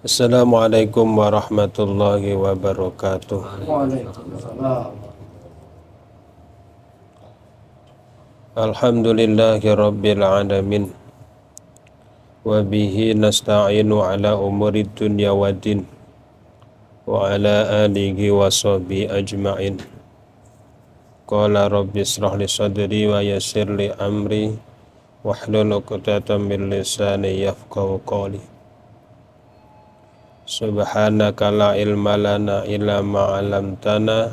Assalamualaikum warahmatullahi wabarakatuh. Waalaikumsalam. Alhamdulillahi rabbil alamin. Wa bihi nasta'inu ala umuri dunya waddin. Wa ala alihi wa sahbihi ajma'in. Qala rabbi israh li sadri wa yassir li amri wahlul 'uqdatam min lisani yafqahu qawli. Subhanaka la ilma lana illa ma 'allamtana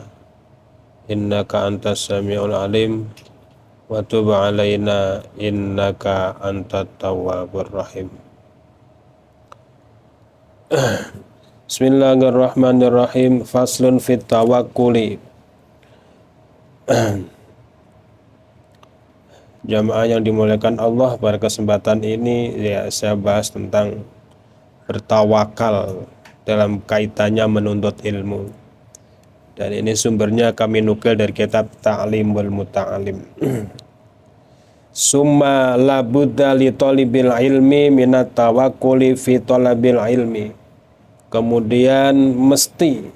innaka antas samiul alim wa tub 'alaina innaka antat tawwabur rahim. Bismillahirrahmanirrahim. Faslun fit tawakkuli. Jamaah yang dimuliakan Allah, pada kesempatan ini ya saya bahas tentang bertawakal dalam kaitannya menuntut ilmu. Dan ini sumbernya kami nukil dari kitab Ta'lim wal Muta'alim. Summa la budda li talibil ilmi minat tawakkuli fi talabil ilmi. Kemudian mesti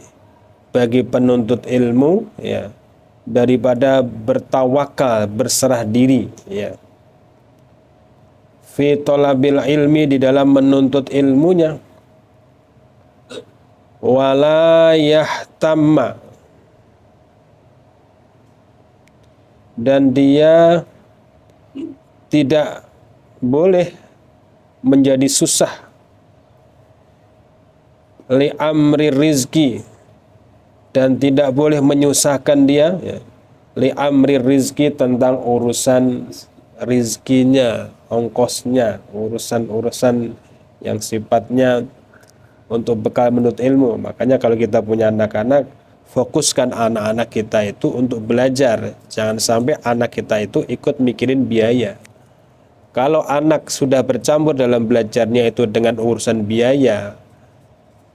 bagi penuntut ilmu ya daripada bertawakal, berserah diri ya. Fi talabil ilmi, di dalam menuntut ilmunya. Wala yahtamma, dan dia tidak boleh menjadi susah li amri rizki, dan tidak boleh menyusahkan dia ya, li amri rizki, tentang urusan rizkinya, ongkosnya, urusan-urusan yang sifatnya untuk bekal menuntut ilmu. Makanya kalau kita punya anak-anak, fokuskan anak-anak kita itu untuk belajar. Jangan sampai anak kita itu ikut mikirin biaya. Kalau anak sudah bercampur dalam belajarnya itu dengan urusan biaya,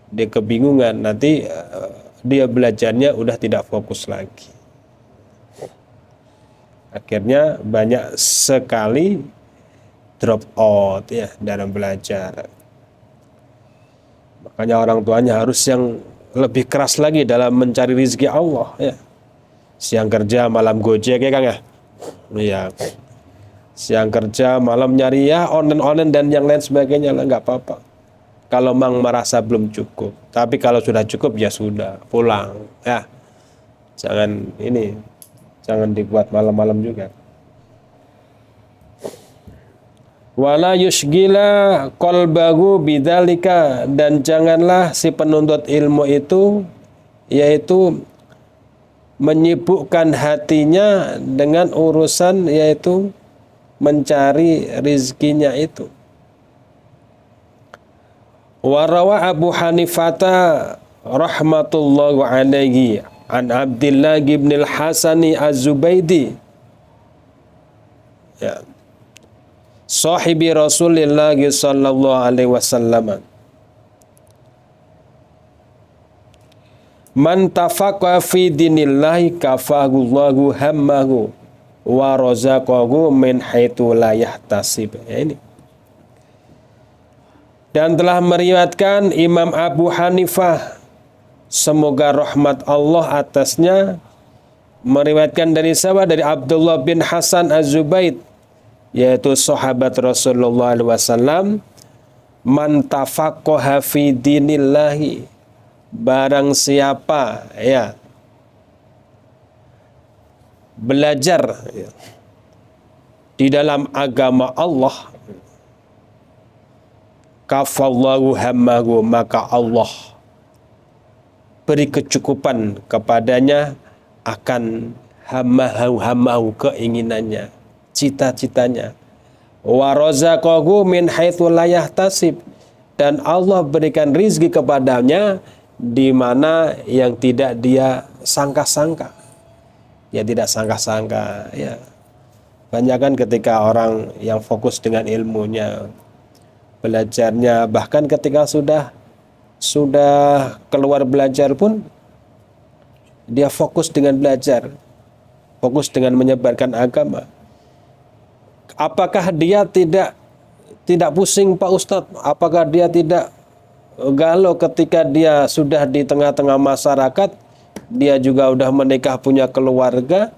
dia kebingungan, nanti dia belajarnya udah tidak fokus lagi. Akhirnya banyak sekali drop out ya dalam belajar. Makanya orang tuanya harus yang lebih keras lagi dalam mencari rezeki Allah ya. Siang kerja malam gojek ya Kang ya. Iya. Siang kerja malam nyari ya online dan yang lain sebagainya lah, nggak apa-apa. Kalau memang merasa belum cukup. Tapi kalau sudah cukup ya sudah, pulang ya. Jangan dibuat malam-malam juga. Wala yushgila qalbahu bidzalika, dan janganlah si penuntut ilmu itu yaitu menyibukkan hatinya dengan urusan yaitu mencari rizkinya itu. Warawa Abu Hanifata rahmatullahi alaihi an Abdillah bin al-Hasani az-Zubaidi ya, sahibi Rasulillah sallallahu alaihi wasallam, man tafaqqa fi dinillahi kafahullahu hammahu wa razaqahu min haitsu la yahtasib. Ya, ini. Dan telah meriwayatkan Imam Abu Hanifah, semoga rahmat Allah atasnya, meriwayatkan dari sahabat, dari Abdullah bin Hasan Az-Zubaid, yaitu sahabat Rasulullah SAW, man tafaqqaha fi dinillahi, barang siapa ya belajar ya, di dalam agama Allah, kafallahu hammahu, maka Allah beri kecukupan kepadanya akan hammahu keinginannya, cita-citanya. Wa razaqahu min haitsu la yahtasib, dan Allah berikan rizki kepadanya di mana yang tidak dia sangka-sangka. Ya tidak sangka-sangka ya. Banyak kan ketika orang yang fokus dengan ilmunya, belajarnya, bahkan ketika sudah keluar belajar pun dia fokus dengan belajar, fokus dengan menyebarkan agama. Apakah dia tidak pusing Pak Ustadz? Apakah dia tidak galau ketika dia sudah di tengah-tengah masyarakat, dia juga udah menikah punya keluarga,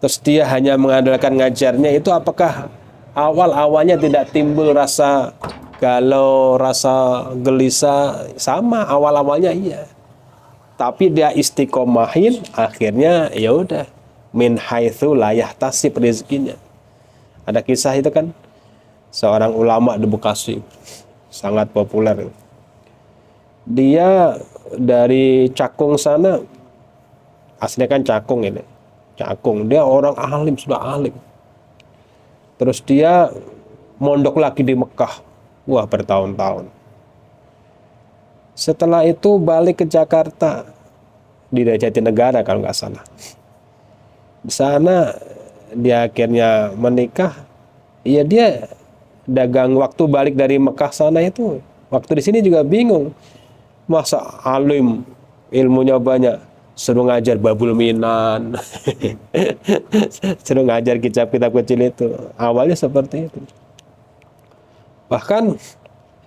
terus dia hanya mengandalkan ngajarnya, itu apakah awal-awalnya tidak timbul rasa galau, rasa gelisah? Sama, awal-awalnya iya. Tapi dia istiqomahin, akhirnya ya udah min haitsu la yahtasib rezekinya. Ada kisah itu kan, seorang ulama di Bekasi, sangat populer. Dia dari Cakung sana, aslinya kan Cakung ini. Cakung, dia orang alim, sudah alim. Terus dia mondok lagi di Mekah. Wah, bertahun-tahun. Setelah itu balik ke Jakarta, di daerah Jatinegara kalau nggak salah. Di sana dia akhirnya menikah. Iya, dia dagang waktu balik dari Mekah sana itu. Waktu di sini juga bingung. Masa alim, ilmunya banyak, suruh ngajar babul minan, suruh ngajar kitab-kitab kecil itu. Awalnya seperti itu. Bahkan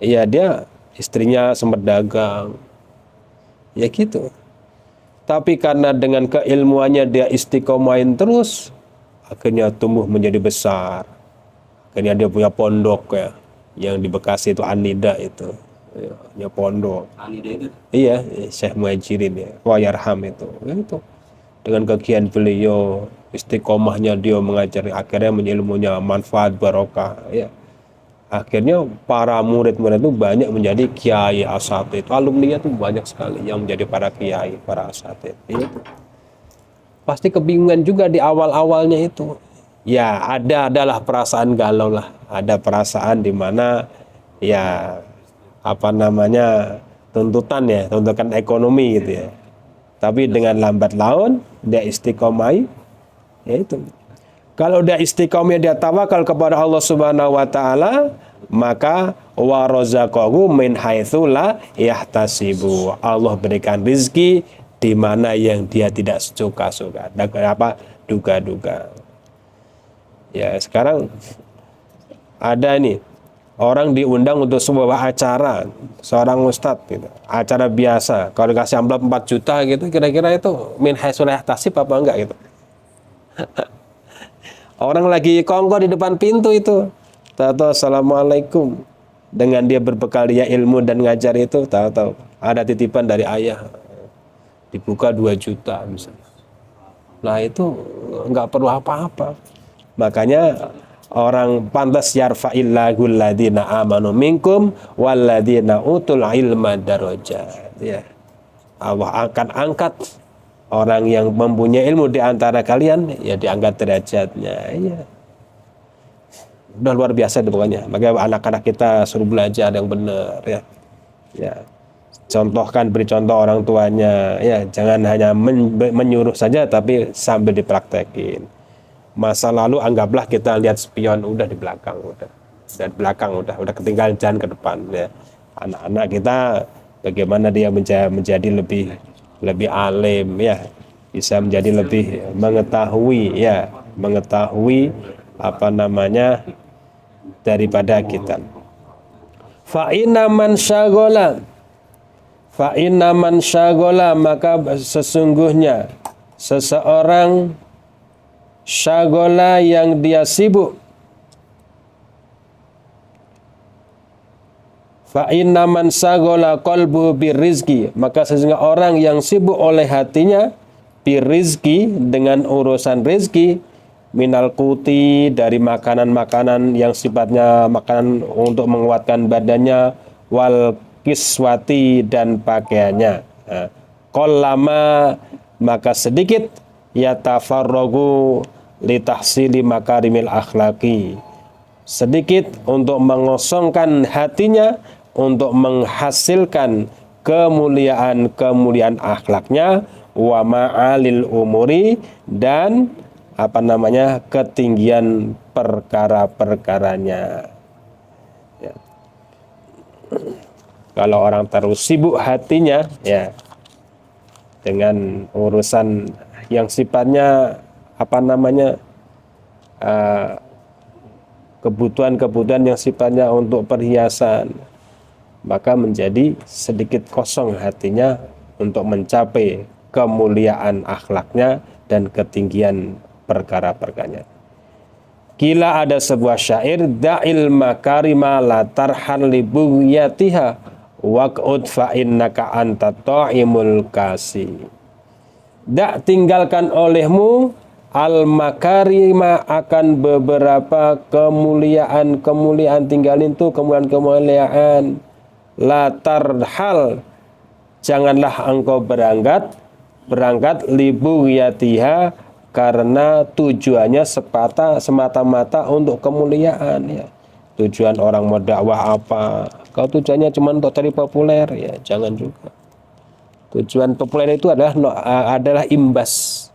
ya dia istrinya sempat dagang, ya gitu. Tapi karena dengan keilmuannya dia istiqomahin terus, akhirnya tumbuh menjadi besar. Akhirnya dia punya pondok ya, yang di Bekasi itu Anida itu, ya pondok. Anida itu. Iya, Syekh Muhajirin ya, Wayarham itu. Ya, itu. Dengan kegiatan beliau, istiqomahnya dia mengajari, akhirnya ilmunya manfaat barokah. Ya. Akhirnya para murid-murid itu banyak menjadi kiai asatid. Alumninya tuh banyak sekali yang menjadi para kiai, para asatid. Itu. Pasti kebingungan juga di awal-awalnya itu. Ya, adalah perasaan galau lah. Ada perasaan di mana ya tuntutan ekonomi gitu ya. Tapi dengan lambat laun dia istiqomah, ya itu. Kalau dia istiqomah, dia tawakal kepada Allah Subhanahu wa taala, maka wa razaqahu min haitsu la yahtasibu. Allah berikan rezeki di mana yang dia tidak suka-suka. Duga-duga. Ya, sekarang ada nih orang diundang untuk sebuah acara, seorang ustadz gitu. Acara biasa, kalau dikasih amplop 4 juta gitu, kira-kira itu min haitsu la yahtasib apa enggak gitu. Orang lagi kongko di depan pintu itu, tahu-tahu assalamualaikum. Dengan dia berbekal dia ilmu dan ngajar itu, tahu-tahu ada titipan dari ayah, dibuka 2 juta misalnya. Nah itu nggak perlu apa-apa. Makanya orang pantas yarfa'illahu alladzina amanu minkum walladzina utul ilma darajat. Ya. Allah akan angkat orang yang mempunyai ilmu di antara kalian, ya diangkat derajatnya. Ya. Udah luar biasa itu pokoknya. Makanya anak-anak kita suruh belajar yang benar ya. Ya. Contohkan, beri contoh orang tuanya. Ya, jangan hanya menyuruh saja tapi sambil dipraktekin. Masa lalu anggaplah kita lihat spion udah di belakang, udah ketinggalan jalan ke depan ya. Anak-anak kita bagaimana dia menjadi lebih alim ya, bisa menjadi lebih mengetahui daripada kita. Fa inna man syagola, maka sesungguhnya seseorang syagola yang dia sibuk. Fa inna man syagola qalbu birizki, maka sesungguhnya orang yang sibuk oleh hatinya birizki, dengan urusan rezeki, minal kuti, dari makanan-makanan yang sifatnya makanan untuk menguatkan badannya, wal kiswati, dan pakaiannya. Qallama, maka sedikit, yatafarragu litahsili makarimil akhlaqi, sedikit untuk mengosongkan hatinya untuk menghasilkan kemuliaan akhlaknya, wa ma'alil umuri, dan ketinggian perkara-perkaranya. Ya. Kalau orang terus sibuk hatinya ya dengan urusan yang sifatnya kebutuhan yang sifatnya untuk perhiasan, maka menjadi sedikit kosong hatinya untuk mencapai kemuliaan akhlaknya dan ketinggian perkara-perkaranya. Kila ada sebuah syair, da'il makarima la tarhan li bughyatiha waq'ud fa innaka anta ta'imul kasi. Tinggalkan olehmu al makarima akan beberapa kemuliaan tinggalin tuh kemuliaan la tarhal, janganlah engkau berangkat libu yatiha, karena tujuannya semata-mata untuk kemuliaan ya. Tujuan orang mau dakwah apa, kalau tujuannya cuma untuk cari populer ya jangan juga. Tujuan populer itu adalah imbas.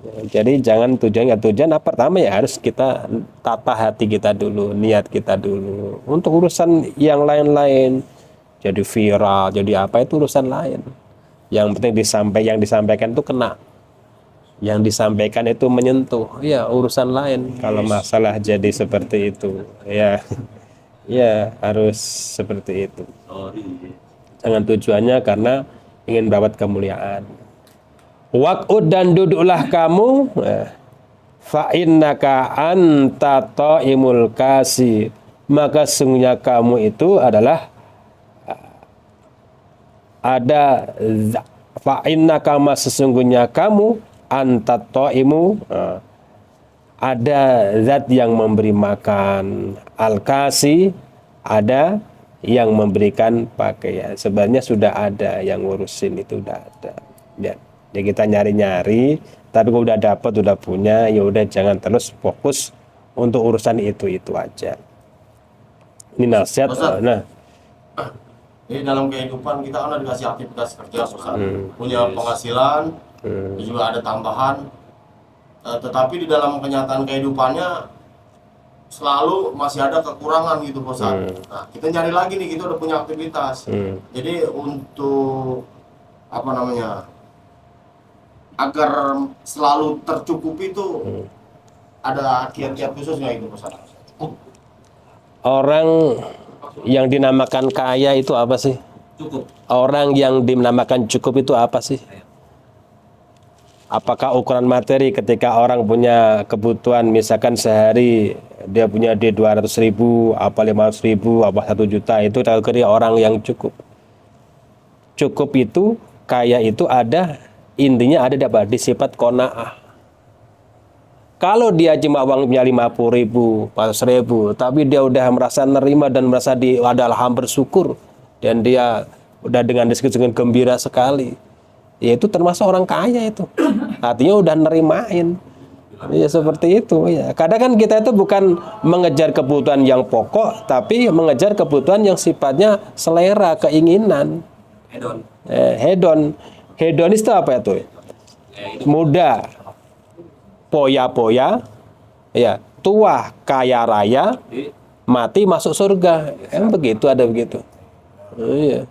Ya, jadi jangan tujuan pertama ya harus kita tata hati kita dulu, niat kita dulu. Untuk urusan yang lain-lain, jadi viral, jadi apa itu urusan lain. Yang penting yang disampaikan itu kena. Yang disampaikan itu menyentuh, ya urusan lain. Kalau masalah jadi seperti itu, ya, ya harus seperti itu. Jangan tujuannya karena ingin mendapat kemuliaan. Waq'ud, dan duduklah kamu, fa innaka anta ta'imul kasi, maka sungguhnya kamu itu adalah ada fa innaka, sesungguhnya kamu anta ta'imu, ada zat yang memberi makan, al-kasi, ada yang memberikan pakaian. Sebenarnya sudah ada yang ngurusin, itu udah ada ya. Ya kita nyari-nyari, tapi kalau udah dapat, udah punya, ya udah jangan terus fokus untuk urusan itu aja. Ini nasihat. Nah, Jadi dalam kehidupan kita kan dikasih aktivitas kerja, Ustaz. Punya penghasilan, juga ada tambahan. Tetapi di dalam kenyataan kehidupannya selalu masih ada kekurangan gitu, Ustaz. Nah, kita nyari lagi nih, kita udah punya aktivitas. Jadi untuk agar selalu tercukupi itu ada kiat-kiat khusus nggak itu, Ustaz? Orang yang dinamakan kaya itu apa sih? Cukup. Orang yang dinamakan cukup itu apa sih? Apakah ukuran materi ketika orang punya kebutuhan, misalkan sehari dia punya 200.000, apa 500.000, apa 1 juta, itu kategori orang yang cukup. Cukup itu, kaya itu intinya ada di sifat qanaah. Kalau dia cuma uangnya 50.000, 100.000, tapi dia udah merasa nerima dan merasa adalah bersyukur, dan dia udah dengan gembira sekali, ya itu termasuk orang kaya itu. Artinya udah nerimain. Ya seperti itu ya. Kadang kan kita itu bukan mengejar kebutuhan yang pokok, tapi mengejar kebutuhan yang sifatnya selera, keinginan. Hedon. Hedonis itu apa itu? Muda, poya-poya, ya, tua, kaya raya, mati masuk surga. Kan begitu, ada begitu. Iya.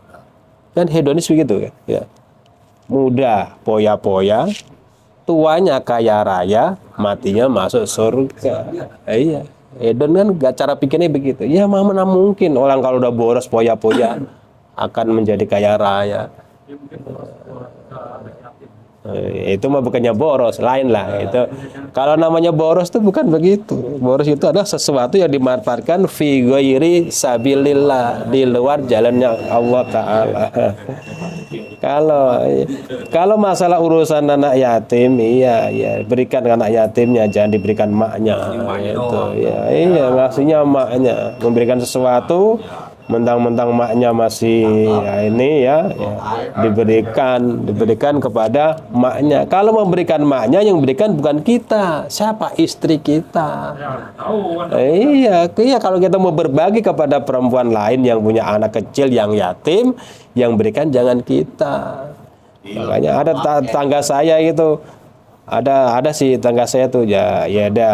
Kan hedonis begitu kan? Ya. Muda, poya-poya, tuanya kaya raya, matinya masuk surga. Iya. Hedon kan cara pikirnya begitu. Ya mana mungkin orang kalau udah boros poya-poya akan menjadi kaya raya. Itu mah bukannya boros, lain lah itu. Kalau namanya boros itu bukan begitu. Boros itu adalah sesuatu yang dimanfaatkan fi ghairi sabilillah, di luar jalannya Allah Ta'ala. Kalau masalah urusan anak yatim, iya berikan anak yatimnya, jangan diberikan maknya. Itu ya, iya maksudnya maknya memberikan sesuatu, mentang-mentang maknya masih diberikan kepada maknya. Kalau memberikan maknya, yang berikan bukan kita. Siapa? Istri kita. Iya, kalau kita mau berbagi kepada perempuan lain yang punya anak kecil yang yatim, yang berikan jangan kita. Makanya ada tangga saya itu, ada sih tangga saya tuh ya ada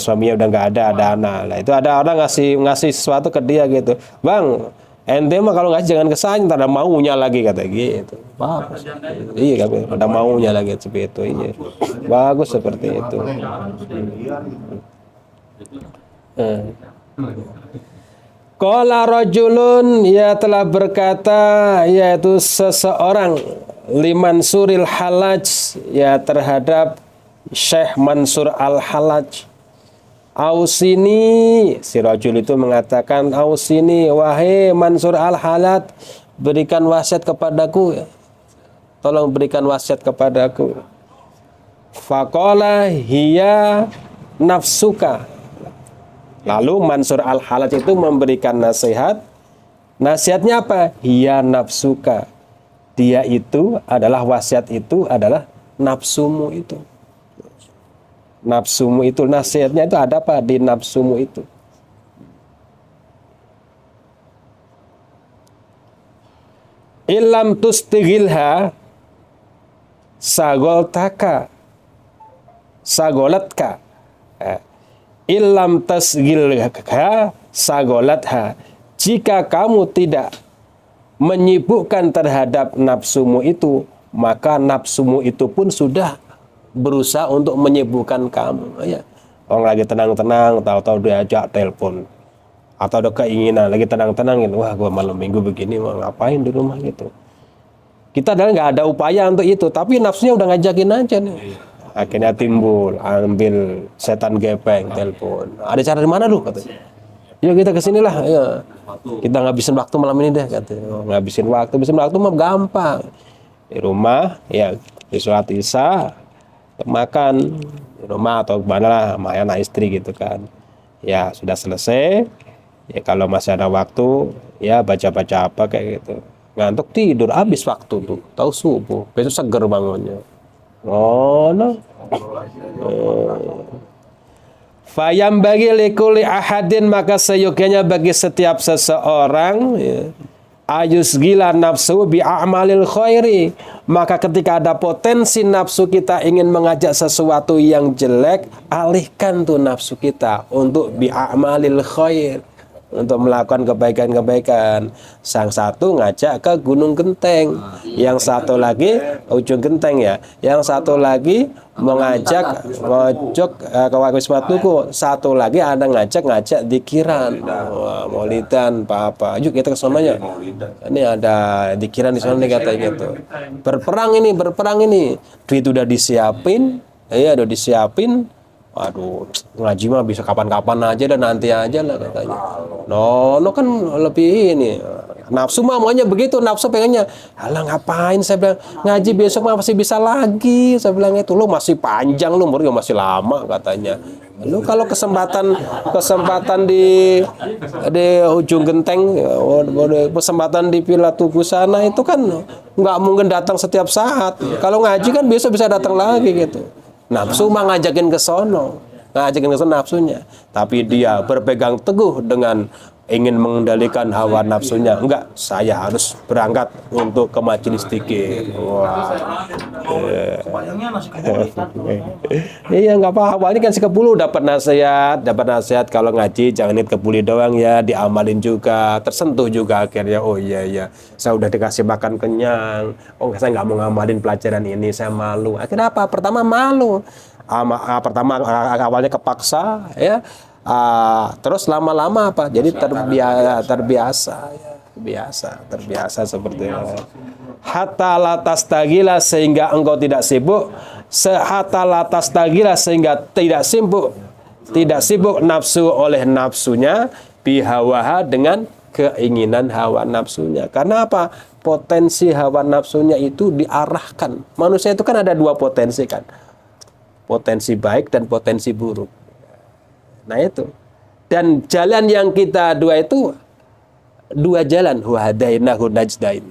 suaminya udah nggak ada anak lah, itu ada orang ngasih sesuatu ke dia gitu, bang ente mah kalau ngasih jangan kesannya, ada maunya lagi kata gitu. Bagus, iya kan, ada maunya lagi seperti itu. Iya, bagus seperti itu. Qala rajulun, ya telah berkata, yaitu seseorang, liman suril halaj, ya terhadap Syekh Mansur al-Halaj. Ausini, si rajul itu mengatakan, ausini, wahai Mansur al-Halaj, berikan wasiat kepadaku, tolong berikan wasiat kepadaku. Faqala hiya nafsuka. Lalu Mansur al-Halaj itu memberikan nasihat. Nasihatnya apa? Hiya nafsuka. Dia itu adalah, wasiat itu adalah nafsumu itu. Nafsumu itu, nasihatnya itu ada apa di nafsumu itu? Ilam tustighilha sagoltaka sagolatka. Ilam tasghilha sagolatha. Jika kamu tidak menyibukkan terhadap nafsumu itu, maka nafsumu itu pun sudah berusaha untuk menyibukkan kamu. Ya. Orang lagi tenang-tenang, tahu-tahu diajak telepon. Atau ada keinginan, lagi tenang-tenang gitu. Wah, gua malam minggu begini, mau ngapain di rumah gitu. Kita adalah nggak ada upaya untuk itu, tapi nafsunya udah ngajakin aja nih. Akhirnya timbul, ambil setan gepeng, telepon. Ada cara di mana lu? Katanya. Ya kita kesinilah. Ya. Kita ngabisin waktu malam ini deh. Katanya. Ngabisin waktu mah gampang. Di rumah, ya di sholat isya, makan di rumah atau kemana lah sama anak istri gitu kan. Ya sudah selesai. Ya kalau masih ada waktu, ya baca-baca apa kayak gitu. Ngantuk tidur, habis waktu tuh. Tahu subuh, besok seger bangunnya. Oh no. Fayam bagi likuli ahadin, maka seyogyanya bagi setiap seseorang, ya, ayus gila nafsu bi a'malil khairi. Maka ketika ada potensi nafsu kita ingin mengajak sesuatu yang jelek, alihkan tuh nafsu kita untuk bi a'malil khair, untuk melakukan kebaikan-kebaikan. Sang satu ngajak ke Gunung Genteng, yang satu lagi ujung Genteng ya, yang satu lagi mengajak ngojok ke Wisma Tugu, satu lagi ada ngajak dikiran, maulidan apa, yuk kita ke sonanya. Ini ada dikiran di sana nih katanya gitu. Berperang ini, duit udah disiapin, ya udah disiapin. Waduh, ngaji mah bisa kapan-kapan aja dan nanti aja lah katanya. No kan lebih ini. Nafsu mah maunya begitu, nafsu pengennya, alah ngapain, saya bilang, ngaji besok mah masih bisa lagi. Saya bilang itu, lu masih panjang, lu umurnya masih lama katanya. Lu kalau kesempatan di ujung Genteng, kesempatan di Villa Tugu sana itu kan nggak mungkin datang setiap saat. Kalau ngaji kan besok bisa datang lagi gitu. Nafsu mah ngajakin ke sono, nafsunya. Tapi dia berpegang teguh dengan ingin mengendalikan hawa nafsunya. Enggak, saya harus berangkat untuk ke majelis dzikir. Wah. Iya, enggak apa-apa. Ini kan sekepulu dapat nasihat kalau ngaji jangan kebuli doang ya, diamalin juga, tersentuh juga akhirnya. Oh iya, saya udah dikasih makan kenyang. Oh, saya nggak mau ngamalin pelajaran ini, saya malu. Akhirnya apa? Pertama malu. Pertama awalnya kepaksa ya. Terus lama-lama apa? Jadi terbiasa seperti itu. Hatta latas tagila, sehingga engkau tidak sibuk. Hatta latas tagila, sehingga tidak sibuk nafsu oleh nafsunya, bihawaha, dengan keinginan hawa nafsunya. Karena apa? Potensi hawa nafsunya itu diarahkan. Manusia itu kan ada dua potensi kan. Potensi baik dan potensi buruk. Nah itu. Dan jalan yang kita dua itu dua jalan, wahadainahu najdain.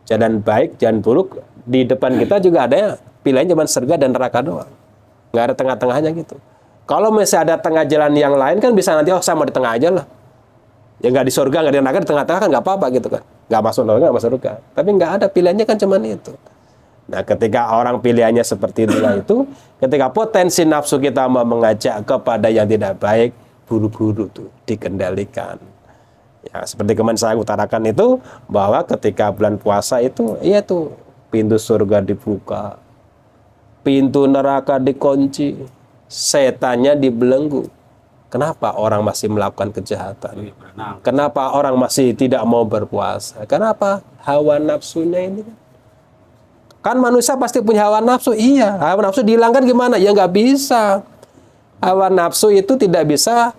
Jalan baik, jalan buruk, di depan kita juga ada pilihan cuma surga dan neraka doang. Nggak ada tengah-tengahnya gitu. Kalau masih ada tengah jalan yang lain kan bisa nanti sama di tengah aja lah. Ya nggak di surga, nggak di neraka, di tengah-tengah kan nggak apa-apa gitu kan. Nggak masuk neraka, nggak masuk surga. Tapi nggak ada pilihannya kan cuma itu. Nah, ketika orang pilihannya seperti itu, ketika potensi nafsu kita mau mengajak kepada yang tidak baik, buru-buru tuh dikendalikan. Ya, seperti kemarin saya utarakan itu, bahwa ketika bulan puasa itu, iya tuh, pintu surga dibuka, pintu neraka dikunci, setannya dibelenggu. Kenapa orang masih melakukan kejahatan? Kenapa orang masih tidak mau berpuasa? Kenapa? Hawa nafsunya ini. Kan manusia pasti punya hawa nafsu. Iya, hawa nafsu dihilangkan gimana? Ya nggak bisa. Hawa nafsu itu tidak bisa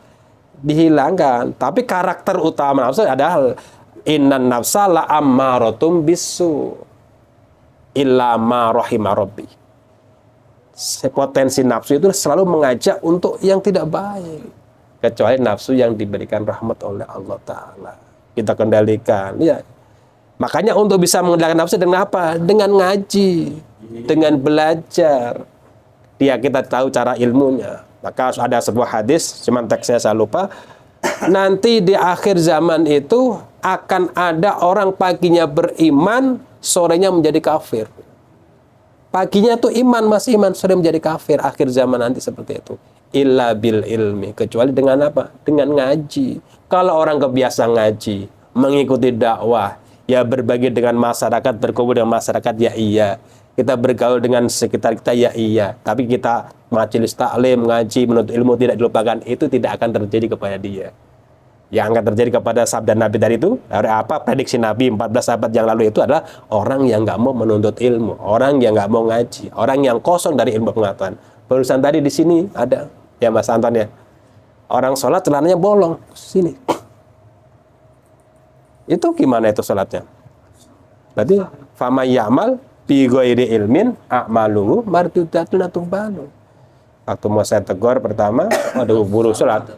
dihilangkan. Tapi karakter utama nafsu adalah innan nafsa la ammaratum bisu illa ma rahima rabbi. Potensi nafsu itu selalu mengajak untuk yang tidak baik. Kecuali nafsu yang diberikan rahmat oleh Allah Ta'ala. Kita kendalikan. Ya. Makanya untuk bisa mengendalikan nafsu dengan apa? Dengan ngaji. Dengan belajar. Dia kita tahu cara ilmunya. Maka ada sebuah hadis, cuman teksnya saya lupa. Nanti di akhir zaman itu akan ada orang paginya beriman, sorenya menjadi kafir. Paginya tuh iman, masih iman, sore menjadi kafir. Akhir zaman nanti seperti itu. Illa bil ilmi, kecuali dengan apa? Dengan ngaji. Kalau orang kebiasa ngaji, mengikuti dakwah, ya berbagi dengan masyarakat, berkumpul dengan masyarakat, ya iya. Kita bergaul dengan sekitar kita, ya iya. Tapi kita majelis taklim, ngaji, menuntut ilmu tidak dilupakan, itu tidak akan terjadi kepada dia. Yang akan terjadi kepada sabda Nabi dari itu, apa prediksi Nabi 14 abad yang lalu itu adalah orang yang nggak mau menuntut ilmu, orang yang nggak mau ngaji, orang yang kosong dari ilmu pengetahuan. Barusan tadi di sini ada, ya Mas Anton ya, orang sholat celananya bolong sini. Itu gimana itu sholatnya? Berarti fama ya'mal bi ghairi ilmin a'maluhu mardudatun atubalu. Waktu mau saya tegur pertama, aduh keburu sholat.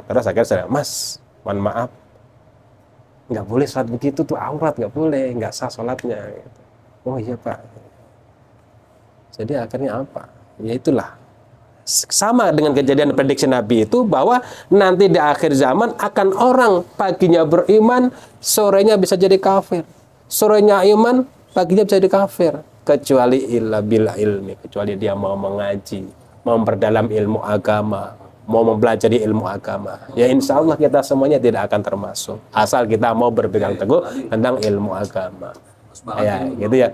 Terus akhirnya saya, Mas, mohon maaf, nggak boleh sholat begitu tuh aurat, nggak boleh, nggak sah sholatnya. Oh iya Pak. Jadi akhirnya apa? Ya itulah. Sama dengan kejadian prediksi Nabi itu, bahwa nanti di akhir zaman akan orang paginya beriman, sorenya bisa jadi kafir. Sorenya iman, paginya bisa jadi kafir. Kecuali illa bil ilmi, kecuali dia mau mengaji, mau memperdalam ilmu agama, mau mempelajari ilmu agama. Ya insya Allah kita semuanya tidak akan termasuk. Asal kita mau berpegang teguh tentang ilmu agama. Ya, gitu ya.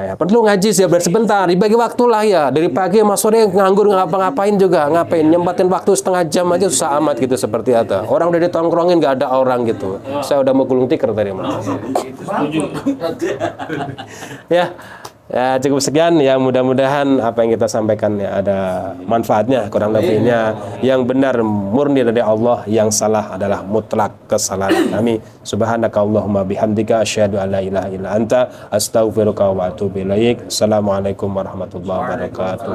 Ya, perlu ngaji sih, sebentar, dibagi waktu lah ya. Dari pagi sama sore nganggur ngapa-ngapain juga, ngapain, nyempatin waktu setengah jam aja susah amat gitu seperti apa. Orang udah ditongkrongin nggak ada orang gitu. Saya udah mau gulung tikar tadi Mas. Ya. Ya cukup sekian ya, mudah-mudahan apa yang kita sampaikan ya ada manfaatnya, kurang lebihnya yang benar murni dari Allah, yang salah adalah mutlak kesalahan kami. Subhanakallahumma bihamdika asyhadu an la ilaha illa anta astaghfiruka wa atubu ilaik. Assalamualaikum warahmatullahi wabarakatuh.